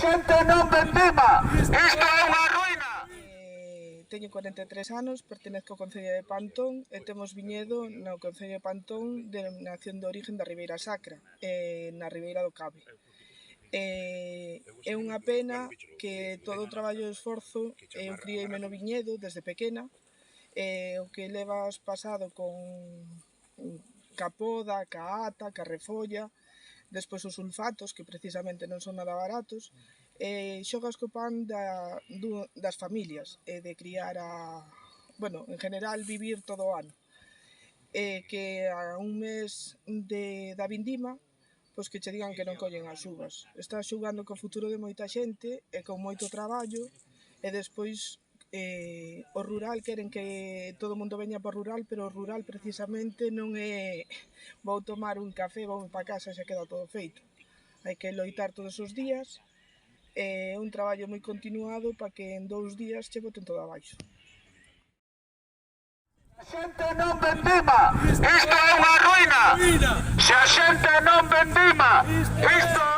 xente non vendima, isto é unha ruína. Teño 43 anos, pertenezco ao Concello de Pantón e temos viñedo no Concello de Pantón, denominación de origen da Ribeira Sacra, na Ribeira do Cabe. É unha pena que todo o traballo e esforzo, eu criei-me no viñedo desde pequena, o que levas pasado con ca poda, ca ata, ca refolla, despois os sulfatos, que precisamente non son nada baratos, xogas co pan das familias, de criar en general, vivir todo o ano. Que a un mes da vindima, pois que che digan que non collen as uvas. Estás xogando co futuro de moita xente e con moito traballo, e despois o rural queren que todo o mundo veña para o rural, pero o rural precisamente non é vou tomar un café, vou para casa e xa queda todo feito. Hai que loitar todos os días, é un traballo moi continuado para que en 2 días che boten todo abaixo. A xente non vendima, isto é unha ruína. Se a xente non vendima, isto